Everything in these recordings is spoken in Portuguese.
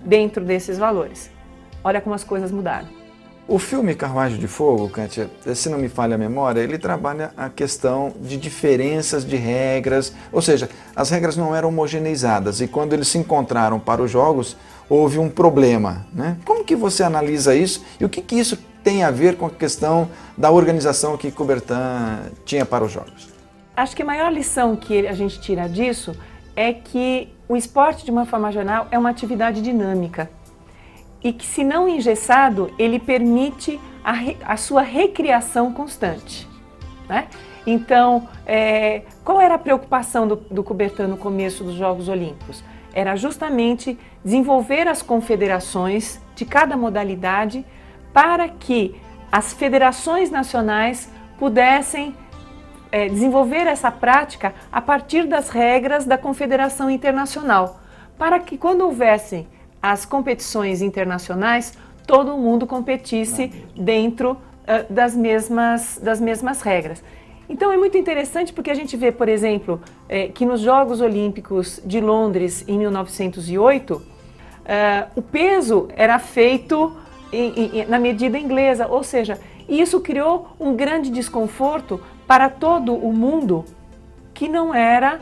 dentro desses valores. Olha como as coisas mudaram. O filme Carruagem de Fogo, Kátia, se não me falha a memória, ele trabalha a questão de diferenças de regras, ou seja, as regras não eram homogeneizadas e quando eles se encontraram para os jogos, houve um problema, né? Como que você analisa isso e o que isso tem a ver com a questão da organização que Coubertin tinha para os jogos? Acho que a maior lição que a gente tira disso é que o esporte, de uma forma geral, é uma atividade dinâmica. E que, se não engessado, ele permite a sua recriação constante, né? Então, qual era a preocupação do Coubertin no começo dos Jogos Olímpicos? Era justamente desenvolver as confederações de cada modalidade para que as federações nacionais pudessem desenvolver essa prática a partir das regras da Confederação Internacional, para que, quando houvessem as competições internacionais, todo mundo competisse dentro das mesmas regras. Então é muito interessante porque a gente vê, por exemplo, que nos Jogos Olímpicos de Londres em 1908, o peso era feito na medida inglesa, ou seja, isso criou um grande desconforto para todo o mundo que não era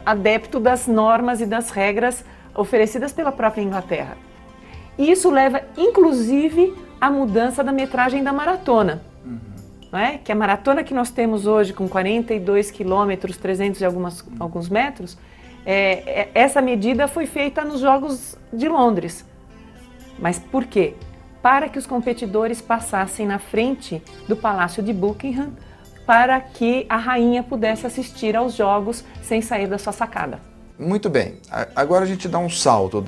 adepto das normas e das regras oferecidas pela própria Inglaterra. E isso leva, inclusive, à mudança da metragem da maratona. Não é? Que a maratona que nós temos hoje, com 42 quilômetros, 300 e alguns metros, essa medida foi feita nos Jogos de Londres. Mas por quê? Para que os competidores passassem na frente do Palácio de Buckingham, para que a rainha pudesse assistir aos Jogos sem sair da sua sacada. Muito bem, agora a gente dá um salto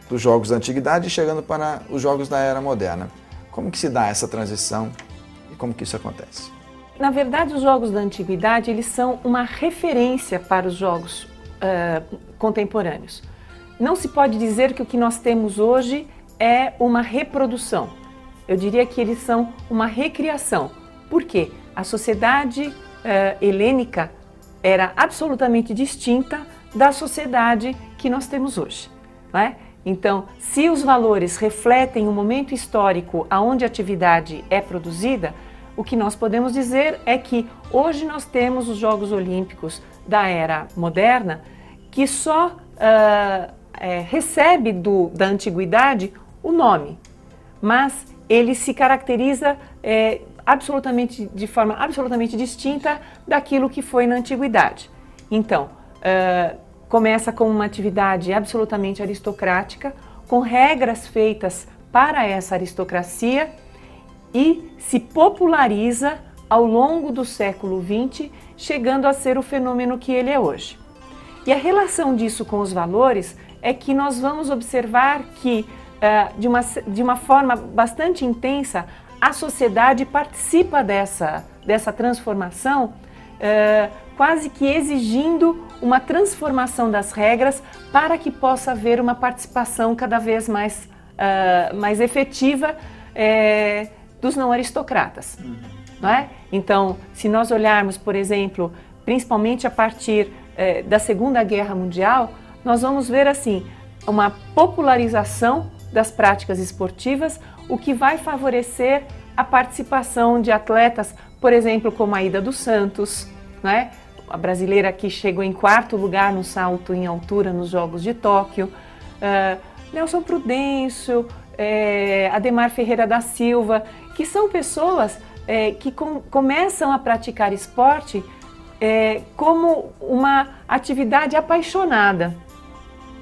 dos jogos da antiguidade chegando para os jogos da era moderna. Como que se dá essa transição e como que isso acontece? Na verdade, os jogos da antiguidade eles são uma referência para os jogos contemporâneos. Não se pode dizer que o que nós temos hoje é uma reprodução. Eu diria que eles são uma recriação. Por quê? A sociedade helênica era absolutamente distinta da sociedade que nós temos hoje, não é? Então, se os valores refletem o momento histórico onde a atividade é produzida, o que nós podemos dizer é que hoje nós temos os Jogos Olímpicos da era moderna que só recebe da antiguidade o nome, mas ele se caracteriza de forma absolutamente distinta daquilo que foi na antiguidade. Então, começa com uma atividade absolutamente aristocrática, com regras feitas para essa aristocracia e se populariza ao longo do século XX, chegando a ser o fenômeno que ele é hoje. E a relação disso com os valores é que nós vamos observar que, de uma forma bastante intensa, a sociedade participa dessa transformação, quase que exigindo uma transformação das regras para que possa haver uma participação cada vez mais efetiva dos não aristocratas. Não é? Então, se nós olharmos, por exemplo, principalmente a partir da Segunda Guerra Mundial, nós vamos ver assim, uma popularização das práticas esportivas, o que vai favorecer a participação de atletas, por exemplo, como a Ida dos Santos, não é? A brasileira que chegou em 4º lugar no salto em altura nos Jogos de Tóquio, Nelson Prudêncio, Ademar Ferreira da Silva, que são pessoas que começam a praticar esporte como uma atividade apaixonada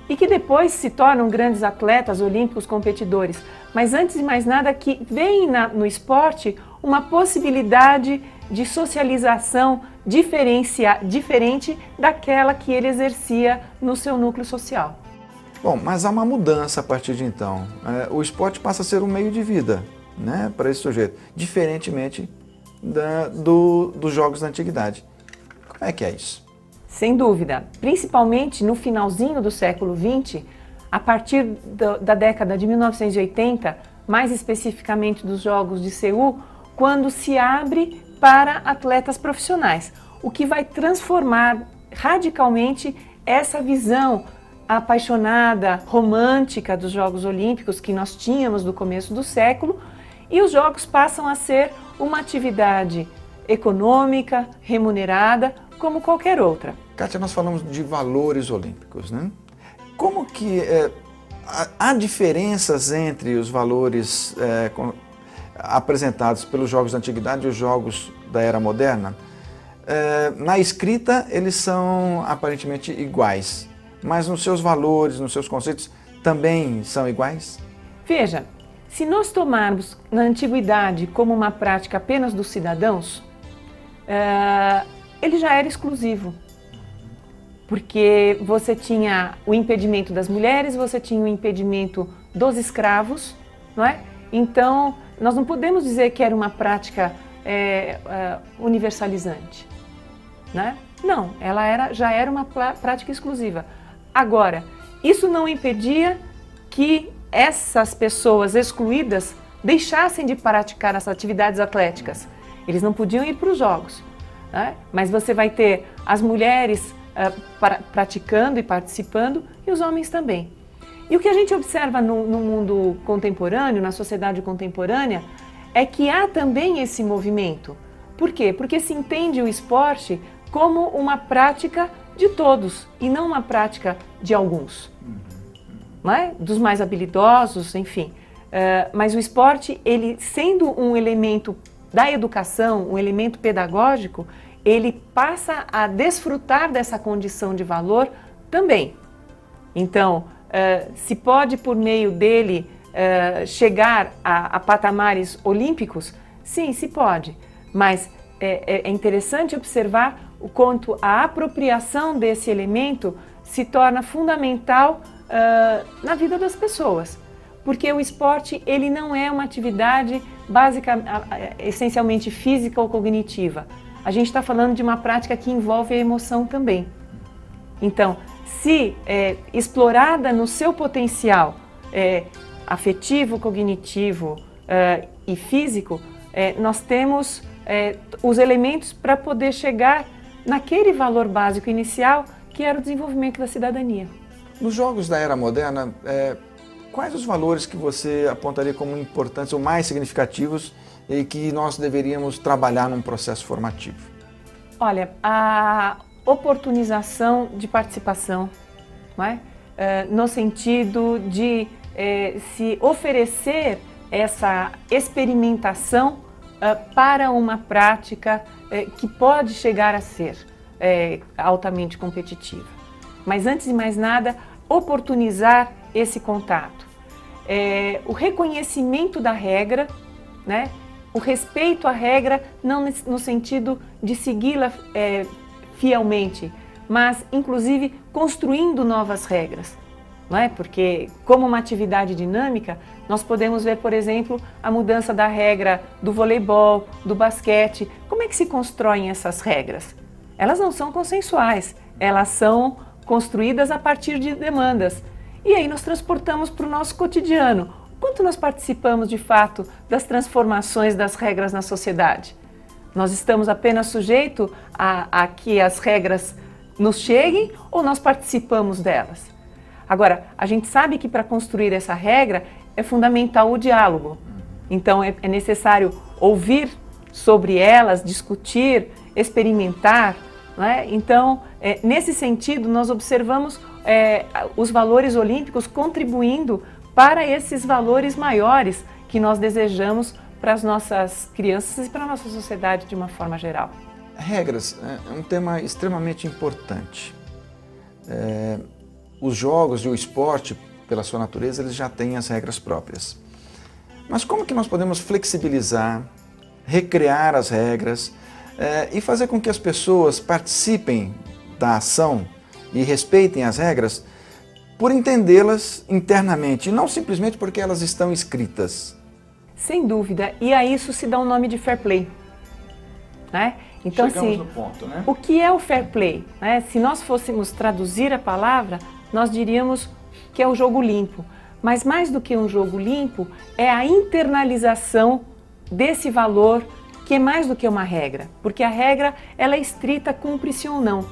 e que depois se tornam grandes atletas olímpicos competidores. Mas antes de mais nada, que vem no esporte uma possibilidade de socialização diferente daquela que ele exercia no seu núcleo social. Bom, mas há uma mudança a partir de então. O esporte passa a ser um meio de vida, né, para esse sujeito, diferentemente dos jogos da antiguidade. Como é que é isso? Sem dúvida, principalmente no finalzinho do século XX, a partir da década de 1980, mais especificamente dos Jogos de Seul, quando se abre para atletas profissionais, o que vai transformar radicalmente essa visão apaixonada, romântica dos Jogos Olímpicos que nós tínhamos no começo do século, e os Jogos passam a ser uma atividade econômica, remunerada, como qualquer outra. Kátia, nós falamos de valores olímpicos, né? Como que há diferenças entre os valores apresentados pelos Jogos da Antiguidade e os Jogos da Era Moderna? Na escrita, eles são aparentemente iguais, mas nos seus valores, nos seus conceitos, também são iguais? Veja, se nós tomarmos na Antiguidade como uma prática apenas dos cidadãos, ele já era exclusivo. Porque você tinha o impedimento das mulheres, você tinha o impedimento dos escravos, não é? Então, nós não podemos dizer que era uma prática universalizante, né? Não, ela já era uma prática exclusiva. Agora, isso não impedia que essas pessoas excluídas deixassem de praticar as atividades atléticas. Eles não podiam ir para os jogos, né? Mas você vai ter as mulheres praticando e participando, e os homens também. E o que a gente observa no mundo contemporâneo, na sociedade contemporânea, é que há também esse movimento. Por quê? Porque se entende o esporte como uma prática de todos e não uma prática de alguns, não é? Dos mais habilidosos, enfim. Mas o esporte, ele sendo um elemento da educação, um elemento pedagógico, ele passa a desfrutar dessa condição de valor também. Então, se pode por meio dele chegar a patamares olímpicos, sim, se pode, mas é interessante observar o quanto a apropriação desse elemento se torna fundamental na vida das pessoas, porque o esporte ele não é uma atividade básica, essencialmente física ou cognitiva. A gente está falando de uma prática que envolve a emoção também. Então, se explorada no seu potencial afetivo, cognitivo e físico, nós temos os elementos para poder chegar naquele valor básico inicial que era o desenvolvimento da cidadania. Nos Jogos da Era Moderna, quais os valores que você apontaria como importantes ou mais significativos e que nós deveríamos trabalhar num processo formativo? Olha, a oportunização de participação, não é? No sentido de se oferecer essa experimentação para uma prática que pode chegar a ser altamente competitiva. Mas antes de mais nada, oportunizar esse contato. O reconhecimento da regra, né? O respeito à regra, não no sentido de segui-la fielmente, mas inclusive construindo novas regras, não é? Porque como uma atividade dinâmica, nós podemos ver, por exemplo, a mudança da regra do voleibol, do basquete. Como é que se constroem essas regras? Elas não são consensuais, elas são construídas a partir de demandas. E aí nós transportamos para o nosso cotidiano. Quanto nós participamos de fato das transformações das regras na sociedade? Nós estamos apenas sujeitos a que as regras nos cheguem ou nós participamos delas? Agora, a gente sabe que para construir essa regra é fundamental o diálogo. Então é necessário ouvir sobre elas, discutir, experimentar, não é? Então, nesse sentido, nós observamos os valores olímpicos contribuindo para esses valores maiores que nós desejamos para as nossas crianças e para a nossa sociedade de uma forma geral. Regras é um tema extremamente importante. Os jogos e o esporte, pela sua natureza, eles já têm as regras próprias. Mas como que nós podemos flexibilizar, recriar as regras e fazer com que as pessoas participem da ação e respeitem as regras por entendê-las internamente, e não simplesmente porque elas estão escritas? Sem dúvida, e a isso se dá o nome de fair play, né? Então, chegamos no ponto, né? O que é o fair play? Né? Se nós fôssemos traduzir a palavra, nós diríamos que é o jogo limpo. Mas mais do que um jogo limpo, é a internalização desse valor, que é mais do que uma regra. Porque a regra, ela é estrita, cumpre-se ou não.